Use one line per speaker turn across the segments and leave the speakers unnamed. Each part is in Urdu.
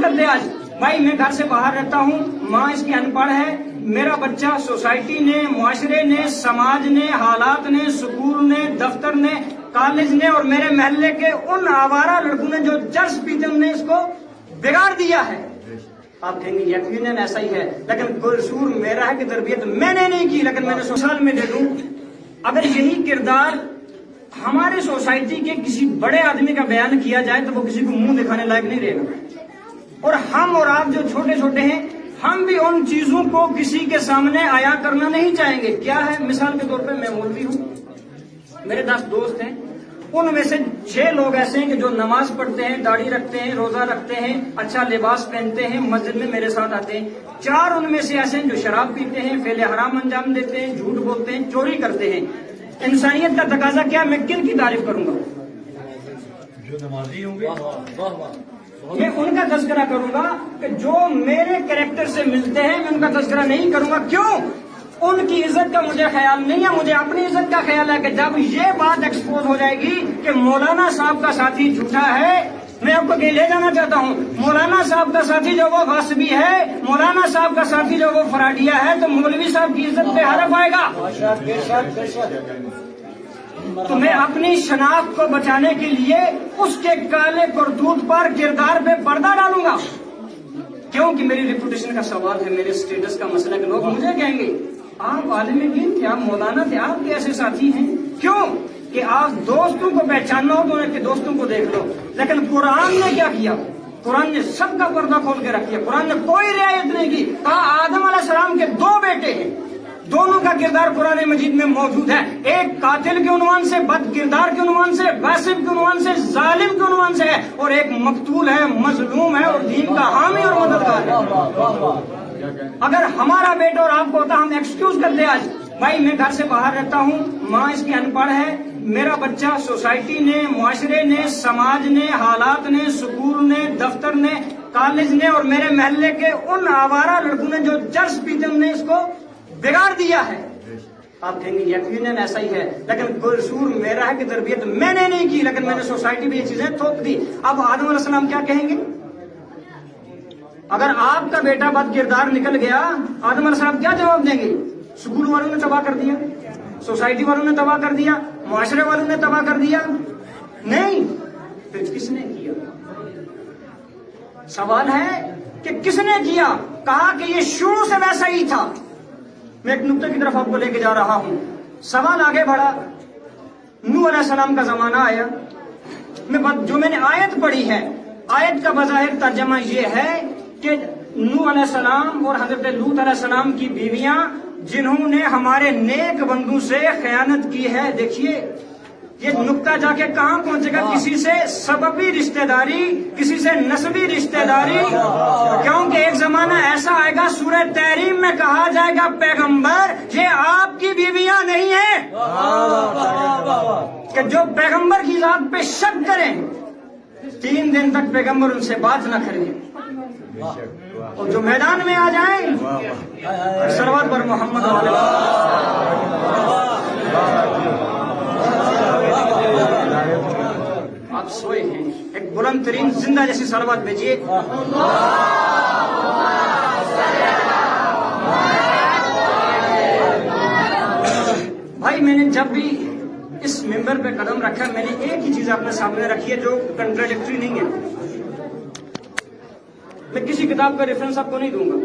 کر دے آج بھائی میں گھر سے باہر رہتا ہوں، ماں اس کی ان پڑھ ہے، میرا بچہ سوسائٹی نے، معاشرے نے، سماج نے، حالات نے، سکول نے، دفتر نے، کالج نے اور میرے محلے کے ان آوارہ لڑکوں نے جو چرس پیتے انہوں نے اس کو بگاڑ دیا ہے۔ آپ کہیں گے یقیناً ایسا ہی ہے، لیکن قصور میرا ہے کہ تربیت میں نے نہیں کی، لیکن میں نے سوشل میں دے دوں۔ اگر یہی کردار ہمارے سوسائٹی کے کسی بڑے آدمی کا بیان کیا جائے تو وہ کسی کو منہ دکھانے لائق نہیں رہے گا، اور ہم اور آپ جو چھوٹے چھوٹے ہیں ہم بھی ان چیزوں کو کسی کے سامنے عیاں کرنا نہیں چاہیں گے۔ کیا ہے، مثال کے طور پہ میں مولوی ہوں، میرے 10 دوست ہیں، ان میں سے 6 لوگ ایسے ہیں کہ جو نماز پڑھتے ہیں، داڑھی رکھتے ہیں، روزہ رکھتے ہیں، اچھا لباس پہنتے ہیں، مسجد میں میرے ساتھ آتے ہیں۔ 4 ان میں سے ایسے ہیں جو شراب پیتے ہیں، فعل حرام انجام دیتے ہیں، جھوٹ بولتے ہیں، چوری کرتے ہیں۔ انسانیت کا تقاضا کیا، میں کن کی تعریف کروں گا؟
جو نمازی ہوں گے،
میں ان کا تذکرہ کروں گا کہ جو میرے کریکٹر سے ملتے ہیں، میں ان کا تذکرہ نہیں کروں گا۔ کیوں؟ ان کی عزت کا مجھے خیال نہیں ہے، مجھے اپنی عزت کا خیال ہے کہ جب یہ بات ایکسپوز ہو جائے گی کہ مولانا صاحب کا ساتھی جھوٹا ہے، میں آپ کو لے جانا چاہتا ہوں، مولانا صاحب کا ساتھی جو وہ غاصبی ہے، مولانا صاحب کا ساتھی جو وہ فراڈیا ہے، تو مولوی صاحب کی عزت پہ حرف آئے گا۔ تو میں اپنی شناخت کو بچانے کے لیے اس کے کالے کرتوت پر، کردار پہ پردہ ڈالوں گا، کیونکہ میری ریپوٹیشن کا سوال ہے، میرے سٹیٹس کا مسئلہ کہ لوگ مجھے کہیں گے آپ عالم دین تھے، آپ مولانا تھے، آپ کے ایسے ساتھی ہیں۔ کیوں کہ آپ دوستوں کو پہچاننا ہو تو ان کے دوستوں کو دیکھ لو، لیکن قرآن نے کیا کیا؟ قرآن نے سب کا پردہ کھول کے رکھ دیا، قرآن نے کوئی رعایت نہیں کی۔ کہا آدم علیہ السلام کے 2 بیٹے ہیں، دونوں کا کردار قرآن مجید میں موجود ہے، ایک قاتل کے عنوان سے، بد کردار کے عنوان سے، غاصب کے عنوان سے، ظالم کے عنوان سے ہے، اور ایک مقتول ہے، مظلوم ہے اور دین کا حامی اور مددگار ہے۔ اگر ہمارا بیٹا اور آپ کو ہوتا ہم ایکسکیوز کر دیں آج بھائی میں گھر سے باہر رہتا ہوں، ماں اس کی ان پڑھ ہے، میرا بچہ سوسائٹی نے، معاشرے نے، سماج نے، حالات نے، سکول نے، دفتر نے، کالج نے اور میرے محلے کے ان آوارہ لڑکوں نے جو چرس پیتے انہوں نے اس کو بگاڑ دیا ہے۔ آپ کہیں گے یقیناً ایسا ہی ہے، لیکن قصور میرا ہے کہ تربیت میں نے نہیں کی، لیکن میں نے سوسائٹی میں یہ چیزیں تھوپ دی۔ اب آدم علیہ السلام کیا کہیں گے؟ اگر آپ کا بیٹا بد کردار نکل گیا، آدم علیہ السلام کیا جواب دیں گے؟ سکول والوں نے تباہ کر دیا، سوسائٹی والوں نے تباہ کر دیا، معاشرے والوں نے تباہ کر دیا؟ نہیں، پھر کس نے کیا؟ سوال ہے کہ کس نے کیا؟ کہا کہ یہ شروع سے ویسا ہی تھا۔ میں ایک نقطے کی طرف آپ کو لے کے جا رہا ہوں، سوال آگے بڑھا، نوح علیہ السلام کا زمانہ آیا، جو میں نے آیت پڑھی ہے، آیت کا بظاہر ترجمہ یہ ہے کہ نوح علیہ السلام اور حضرت لوط علیہ السلام کی بیویاں جنہوں نے ہمارے نیک بندوں سے خیانت کی ہے۔ دیکھیے یہ نقطہ جا کے کہاں پہنچے گا؟ کسی سے سببی رشتہ داری، کسی سے نسبی رشتہ داری، کیونکہ ایک زمانہ ایسا آئے گا سورہ تحریم میں کہا جائے گا پیغمبر یہ آپ کی بیویاں نہیں ہیں، کہ جو پیغمبر کی ذات پہ شک کریں 3 دن تک پیغمبر ان سے بات نہ کریں، اور جو میدان میں آ جائیں صلوات پر محمد آپ سوئے ہیں، ایک بلند ترین زندہ جیسی صلوات بھیجیے۔ بھائی میں نے جب بھی اس ممبر پہ قدم رکھا، میں نے ایک ہی چیز اپنے سامنے رکھی ہے جو کنٹراڈکٹری نہیں ہے۔ میں کسی کتاب کا ریفرنس آپ کو نہیں دوں گا،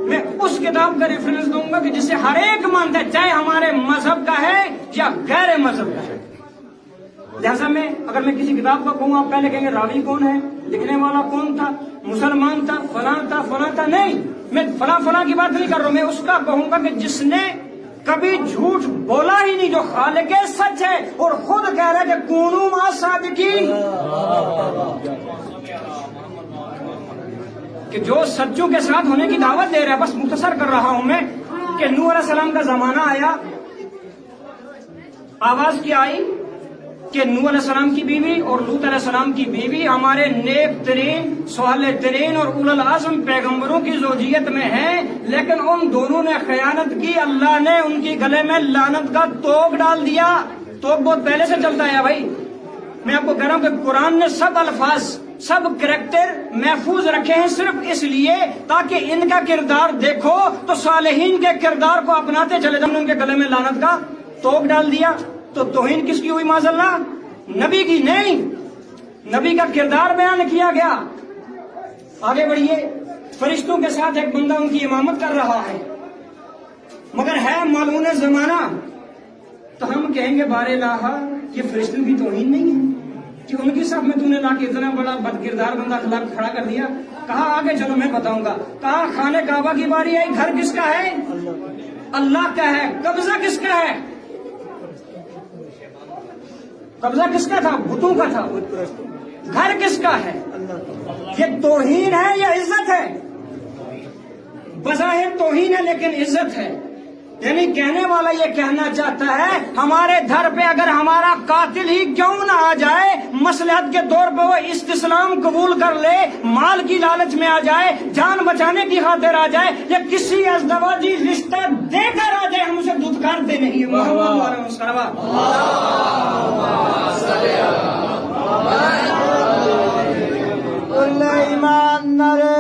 میں اس کتاب کا ریفرنس دوں گا کہ جسے ہر ایک مانتا ہے، چاہے ہمارے مذہب کا ہے یا غیر مذہب کا ہے۔ لہذا اگر میں کسی کتاب کا کہوں، آپ پہلے کہیں گے راوی کون ہے، لکھنے والا کون تھا، مسلمان تھا، فلاں تھا، نہیں، میں فلاں کی بات نہیں کر رہا ہوں، میں اس کا کہوں گا کہ جس نے کبھی جھوٹ بولا ہی نہیں، جو خالق سچ ہے اور خود کہہ رہا ہے کہ کونوا مع الصادقین، کہ جو سچوں کے ساتھ ہونے کی دعوت دے رہا ہے۔ بس مختصر کر رہا ہوں میں کہ نوح علیہ السلام کا زمانہ آیا، آواز کیا آئی کہ نوح علیہ السلام کی بیوی اور لوط علیہ السلام کی بیوی ہمارے نیک ترین، صالح ترین اور اولو العزم پیغمبروں کی زوجیت میں ہیں، لیکن ان دونوں نے خیانت کی، اللہ نے ان کے گلے میں لعنت کا توق ڈال دیا۔ توق بہت پہلے سے چلتا ہے بھائی، میں آپ کو کہہ رہا ہوں کہ قرآن نے سب الفاظ سب کریکٹر محفوظ رکھے ہیں صرف اس لیے تاکہ ان کا کردار دیکھو تو صالحین کے کردار کو اپناتے چلے جاؤ. ان کے گلے میں لعنت کا توق ڈال دیا تو توہین کس کی ہوئی معاذ اللہ؟ نبی کی نہیں، نبی کا کردار بیان کیا گیا. آگے بڑھیے. فرشتوں کے ساتھ ایک بندہ ان کی امامت کر رہا ہے مگر ہے مالون زمانہ، تو ہم کہیں گے بار الہ یہ فرشتوں کی توہین نہیں ہے کہ ان کی صف میں تو نے لا کے اتنا بڑا بد کردار بندہ کھڑا کر دیا. کہا آگے چلو میں بتاؤں گا. کہا خانہ کعبہ کی باری آئی، گھر کس کا ہے؟ اللہ کا ہے. قبضہ کس کا ہے؟ قبضہ کس کا تھا؟ بتوں کا تھا. گھر کس کا ہے؟ یہ توہین ہے یا عزت ہے؟ بظاہر توہین ہے لیکن عزت ہے. یعنی کہنے والا یہ کہنا چاہتا ہے ہمارے گھر پہ اگر ہمارا قاتل ہی کیوں نہ آ جائے، مصلحت کے طور پہ وہ استسلام قبول کر لے، مال کی لالچ میں آ جائے، جان بچانے کی خاطر آ جائے، یا کسی ازدواجی رشتہ دے کر آ جائے، ہم اسے دھتکارتے نہیں.
ایمان نرے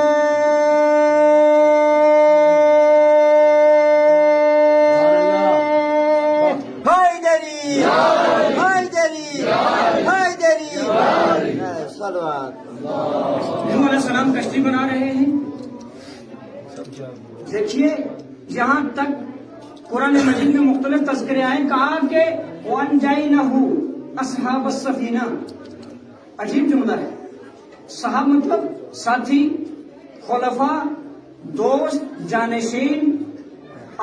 نوح علیہ السلام کشتی بنا رہے ہیں. دیکھیے جہاں تک قرآن مجید میں مختلف تذکرے آئے، کہا کہ وَأَنْجَيْنَهُ أَصْحَابَ السَّفِينَةِ. عجیب جملہ ہے. صحاب مطلب ساتھی، خلفاء، دوست، جانشین،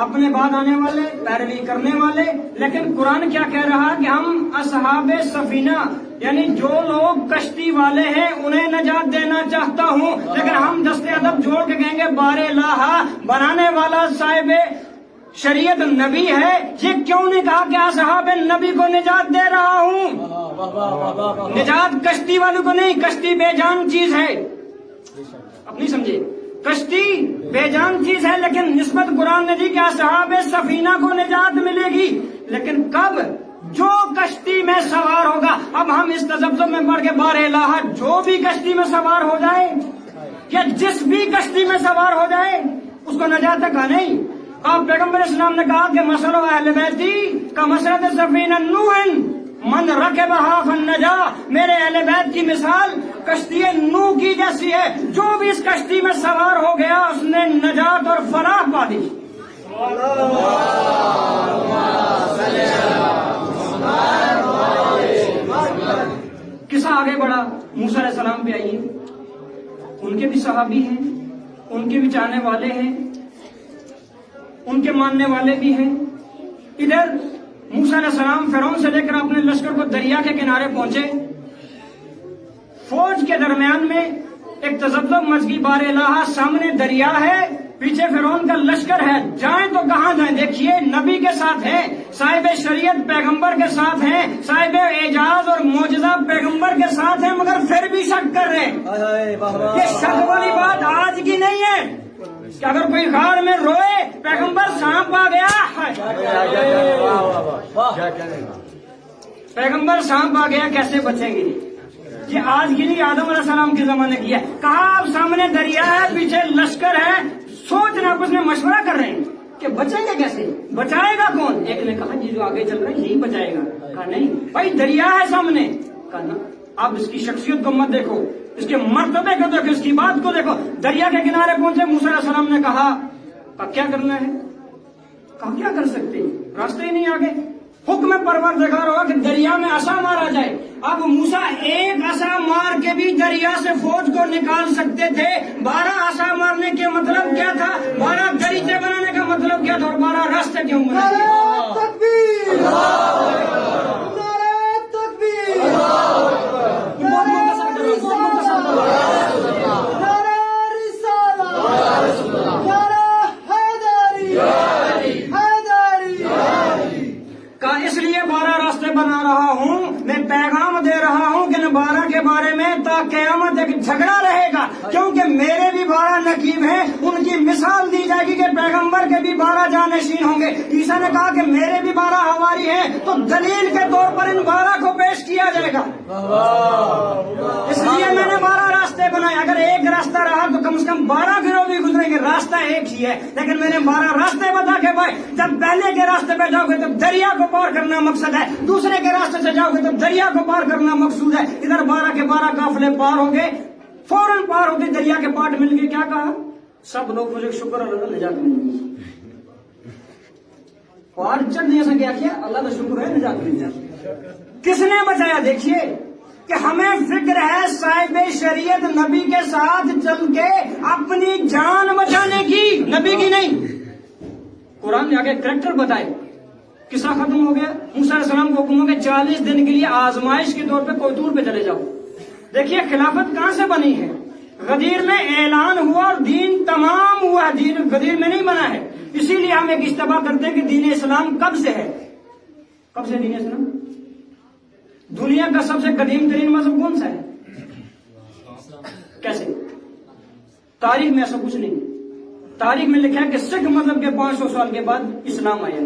اپنے بعد آنے والے، پیروی کرنے والے. لیکن قرآن کیا کہہ رہا کہ ہم اصحاب سفینہ، یعنی جو لوگ کشتی والے ہیں انہیں نجات دینا چاہتا ہوں. لیکن ہم دست ادب جوڑ کے کہیں گے بار الہ بنانے والا صاحب شریعت نبی ہے، یہ کیوں نہیں کہا کہ اصحاب نبی کو نجات دے رہا ہوں؟ نجات کشتی والوں کو نہیں، کشتی بے جان چیز ہے. اب نہیں سمجھے؟ کشتی بے جان چیز ہے لیکن نسبت قرآن نے دی کہ اصحاب سفینہ کو نجات ملے گی. لیکن کب؟ جو کشتی میں سوار ہوگا. اب ہم اس تذبذب میں پڑھ کے بار الہ جو بھی کشتی میں سوار ہو جائے یا جس بھی کشتی میں سوار ہو جائے اس کو نجات کا نہیں. اب پیغمبر اسلام نے کہا کہ مثل اہل بیتی کا مثل سفینہ نوح من رکبہا فنجا. میرے اہل بیت کی مثال کشتی نوح کی جیسی ہے، جو بھی اس کشتی میں سوار ہو گیا اس نے نجات اور فلاح پا دی. قصہ آگے بڑھا. موسیٰ علیہ السلام پہ آئیے. ان کے بھی صحابی ہیں، ان کے بھی چاہنے والے ہیں، ان کے ماننے والے بھی ہیں. ادھر موسیٰ علیہ السلام فرعون سے لے کر اپنے لشکر کو دریا کے کنارے پہنچے. فوج کے درمیان میں ایک تذبذب مچ گئی. بار الہ سامنے دریا ہے، پیچھے فرعون کا لشکر ہے، جائیں تو کہاں جائیں؟ دیکھیے نبی کے ساتھ ہیں، صاحب شریعت پیغمبر کے ساتھ ہیں، صاحب اعجاز اور معجزہ پیغمبر کے ساتھ ہیں، مگر پھر بھی شک کر رہے ہیں. یہ شک والی بات آج کی نہیں ہے کہ اگر کوئی غار میں روئے پیغمبر سانپ آ گیا، پیغمبر سانپ آ گیا کیسے بچیں گے؟ یہ آج کی نہیں، آدم علیہ السلام کے زمانے کی ہے. کہا اب سامنے دریا ہے، پیچھے لشکر ہے، سوچنا آپس میں مشورہ کر رہے ہیں کہ بچیں گے کیسے، بچائے گا کون؟ ایک نے کہا یہ جو آگے چل رہا ہے یہی بچائے گا. کہا نہیں بھائی دریا ہے سامنے. کہا نا اب اس کی شخصیت کو مت دیکھو، اس کے مرتبے کو دیکھو، اس کی بات کو دیکھو. دریا کے کنارے پہنچے. موسیٰ علیہ السلام نے کہا کیا کرنا ہے؟ کہا کیا کر سکتے ہیں، راستے ہی نہیں آگے. حکم پروردگار ہوا کہ دریا میں عصا مارا جائے. اب موسیٰ ایک عصا مار کے بھی دریا سے فوج کو نکال سکتے تھے. 12 عصا مارنے کے مطلب کیا تھا؟ 12 دریچے بنانے کا مطلب کیا تھا؟ اور 12 راستے کیوں بنائے؟ اس لیے 12 راستے بنا رہا ہوں، میں پیغام دے رہا ہوں کہ 12 کے بارے میں تا قیامت ایک جھگڑا رہے گا، کیونکہ میرے بھی 12 نقیب ہیں، ان کی مثال دی جائے گی کہ پیغمبر کے بھی 12 جانشین ہوں گے۔ عیسیٰ نے کہا کہ میرے بھی 12 حواری ہیں، تو دلیل کے طور پر ان 12 کو پیش کیا جائے گا۔ اس لیے میں نے 12 راستے بنائے۔ اگر ایک راستہ رہا تو کم سے کم 12 گروہ بھی گزریں گے، راستہ ایک ہی ہے، لیکن میں نے 12 راستے بتا کے بھائی جب پہلے کے راستے پہ جاؤ گے تو دریا کو پار کرنا مقصد ہے، دوسرے کے راستے سے جاؤ گے تو دریا کو پار کرنا مقصود ہے۔ ادھر 12 کے 12 قافلے پار ہوں گے، فوراً پار ہوتے دریا کے پاٹ مل گئے۔ کیا کہا؟ سب لوگ مجھے شکر اللہ نجات مل گئی، پار چلنے سے کیا اللہ کا شکر ہے نجات مل جائے۔ کس نے بچایا؟ دیکھیے کہ ہمیں فکر ہے صاحب شریعت نبی کے ساتھ چل کے اپنی جان بچانے کی، نبی کی نہیں۔ قرآن نے آگے کریکٹر بتائے، قصہ ختم ہو گیا۔ موسیٰ علیہ السلام کو حکم ہو کہ 40 دن کے لیے آزمائش کے طور پہ کوئی دور پہ چلے جاؤ۔ دیکھیے خلافت کہاں سے بنی ہے؟ غدیر میں اعلان ہوا اور دین تمام ہوا، دین غدیر میں نہیں بنا ہے۔ اسی لیے ہم ایک اشتباہ کرتے ہیں کہ دین اسلام کب سے ہے؟ کب سے دین اسلام؟ دنیا کا سب سے قدیم ترین مذہب کون سا ہے؟ کیسے؟ تاریخ میں ایسا کچھ نہیں۔ تاریخ میں لکھا ہے کہ سکھ مذہب کے 500 سال کے بعد اسلام آیا۔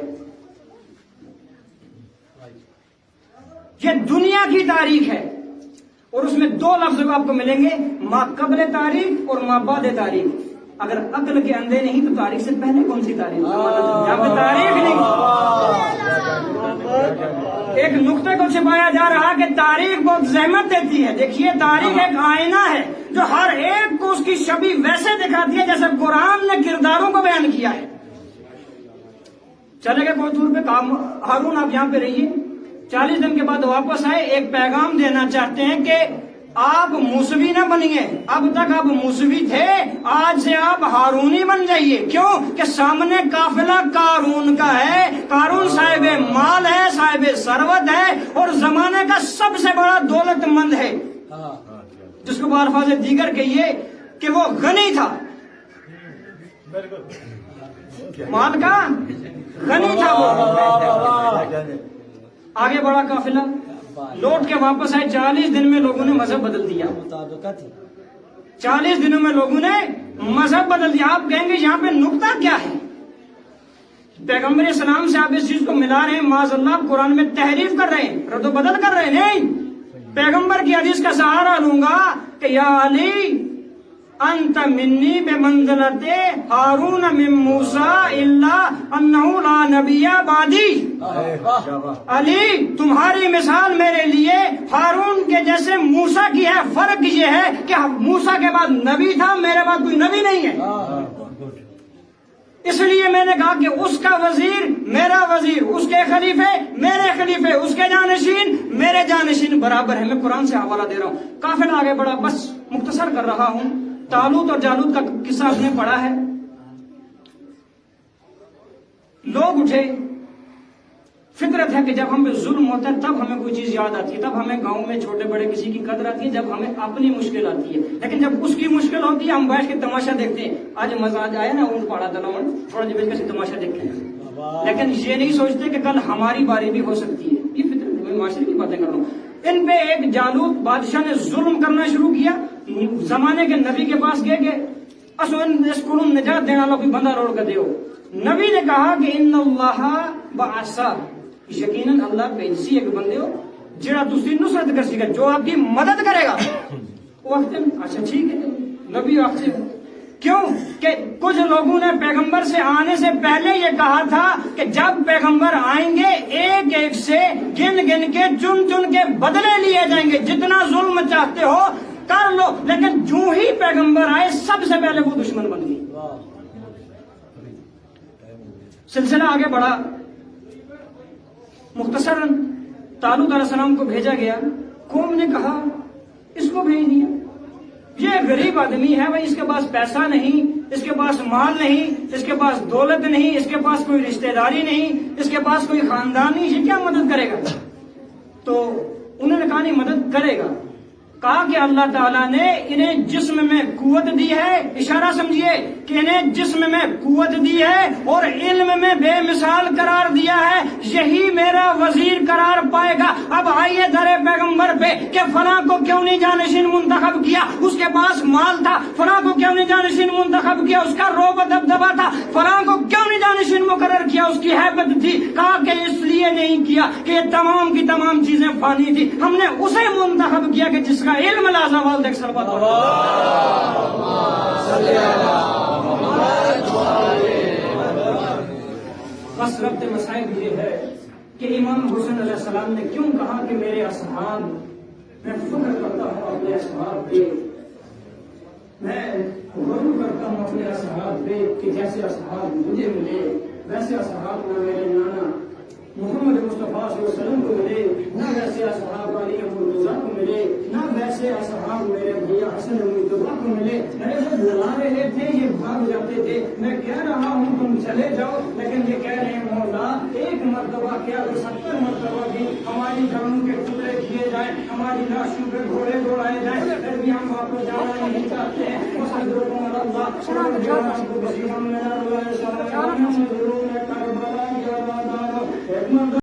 یہ دنیا کی تاریخ ہے، اور اس میں 2 لفظ آپ کو ملیں گے، ما قبل تاریخ اور ما بعد تاریخ۔ اگر عقل کے اندھے نہیں تو تاریخ سے پہلے کون سی تاریخ؟ یہاں پہ تاریخ نہیں۔ ایک نقطے کو چھپایا جا رہا کہ تاریخ بہت زحمت دیتی ہے۔ دیکھیے تاریخ ایک آئینہ ہے جو ہر ایک کو اس کی شبیہ ویسے دکھاتی ہے جیسے قرآن نے کرداروں کو بیان کیا ہے۔ چلے گئے کوئی دور پہ، ہارون آپ یہاں پہ رہیے، 40 دن کے بعد واپس آئے، ایک پیغام دینا چاہتے ہیں کہ آپ موسوی نہ بنیے، اب تک آپ موسوی تھے، آج سے آپ ہارونی بن جائیے۔ کیوں کہ سامنے قافلہ قارون کا ہے، قارون صاحب مال ہے، صاحب ثروت ہے، اور زمانے کا سب سے بڑا دولت مند ہے، جس کو الفاظ دیگر کہیے کہ وہ غنی تھا، مال کا غنی تھا وہ۔ آگے بڑا قافلہ لوٹ کے واپس آئے، 40 دن میں لوگوں نے مذہب بدل دیا۔ 40 دنوں میں لوگوں نے مذہب بدل دیا۔ آپ کہیں گے یہاں پہ نقطہ کیا ہے؟ پیغمبر اسلام سے آپ اس چیز کو ملا رہے ہیں، معاذ اللہ قرآن میں تحریف کر رہے ہیں، رد و بدل کر رہے ہیں۔ نہیں، پیغمبر کی حدیث کا سہارا لوں گا کہ یا علی انت منی بمنزلت ہارون من موسیٰ الا انہ لا نبی بعدی۔ علی تمہاری مثال میرے لیے ہارون کے جیسے موسیٰ کی ہے، فرق یہ ہے کہ موسیٰ کے بعد نبی تھا، میرے بعد کوئی نبی نہیں ہے۔ اس لیے میں نے کہا کہ اس کا وزیر میرا وزیر، اس کے خلیفے میرے خلیفے، اس کے جانشین میرے جانشین برابر ہے۔ میں قرآن سے حوالہ دے رہا ہوں، قافلہ آگے بڑھا، بس مختصر کر رہا ہوں۔ طالوت اور جالوت کا قصہ آپ نے پڑھا ہے۔ لوگ اٹھے، فطرت ہے کہ جب ہم پہ ظلم ہوتا ہے تب ہمیں کوئی چیز یاد آتی ہے، تب ہمیں گاؤں میں چھوٹے بڑے کسی کی قدر آتی ہے، جب ہمیں اپنی مشکل آتی ہے۔ لیکن جب اس کی مشکل ہوتی ہے ہم بیٹھ کے تماشا دیکھتے ہیں۔ آج مزاج آیا نا اونٹ پاڑا دلاؤں، تھوڑا جب کسی تماشا دیکھتے ہیں، لیکن یہ نہیں سوچتے کہ کل ہماری باری بھی ہو سکتی ہے۔ یہ فطرت، میں معاشرے کی باتیں کر رہا ہوں۔ ان پہ ایک جالوت بادشاہ نے ظلم کرنا شروع کیا۔ زمانے کے نبی کے پاس گئے کہ اس کو نجات دینا کوئی بندہ روڑ کر دیو۔ نبی نے کہا کہ ان اللہ بعثا، یقیناً اللہ بھیجسی ایک بندے ہو جڑا دوسری نصرت کر سکے، جو آپ کی مدد کرے گا۔ وقت اچھا ٹھیک ہے، نبی وقت سے کیوں کہ کچھ لوگوں نے پیغمبر سے آنے سے پہلے یہ کہا تھا کہ جب پیغمبر آئیں گے ایک ایک سے گن گن کے چن چن کے بدلے لیے جائیں گے، جتنا ظلم چاہتے ہو کر لو۔ لیکن جو ہی پیغمبر آئے سب سے پہلے وہ دشمن بن گئی۔ سلسلہ آگے بڑھا، مختصراً طالوت علیہ السلام کو بھیجا گیا، قوم نے کہا اس کو بھیج دیا، یہ غریب آدمی ہے بھائی، اس کے پاس پیسہ نہیں، اس کے پاس مال نہیں، اس کے پاس دولت نہیں، اس کے پاس کوئی رشتہ داری نہیں، اس کے پاس کوئی خاندان نہیں، یہ کیا مدد کرے گا؟ تو انہوں نے کہا نہیں مدد کرے گا، کہا کہ اللہ تعالیٰ نے انہیں جسم میں قوت دی ہے، اشارہ سمجھیے کہ انہیں جسم میں قوت دی ہے اور علم میں بے مثال قرار دیا ہے، یہی میرا وزیر قرار پائے گا۔ اب آئیے در پیغمبر پہ کہ فلاں کو کیوں نہیں جانشین منتخب کیا، اس کے پاس مال تھا، فلاں کو کیوں نہیں جانشین منتخب کیا، اس کا روب و دبدبا تھا، فلاں کو کیوں نہیں جانشین مقرر کیا، اس کی ہیبت تھی۔ کہا کہ اس لیے نہیں کیا کہ یہ تمام کی تمام چیزیں فانی تھی، ہم نے اسے منتخب کیا کہ جس کا علم لازم دیکھ سلوات بس ربط مسائل یہ ہے کہ امام حسین علیہ السلام نے کیوں کہا کہ میرے اصحاب، میں فخر کرتا ہوں اپنے اصحاب پہ، میں غرور کرتا ہوں اپنے اصحاب پہ کہ جیسے اصحاب مجھے ملے ویسے اصحاب نہ میرے نانا محمد مصطفیٰ صلی اللہ علیہ وسلم کو ملے، نہ ویسے اصحاب علی مرتضیٰ کو ملے، نہ ویسے اصحاب میرے بھیا حسن مرتضیٰ کو ملے۔ میرے جو بلا رہے تھے یہ بھاگ جاتے تھے، میں کہہ رہا ہوں تم چلے جاؤ، لیکن یہ کہہ رہے ہیں مولا ایک مرتبہ کیا تو 70 مرتبہ بھی ہماری جانوں کے ٹکڑے کیے جائیں، ہماری لاشوں پہ گھوڑے دوڑائے جائیں، پھر بھی ہم واپس جانا نہیں چاہتے ہیں۔ اللہ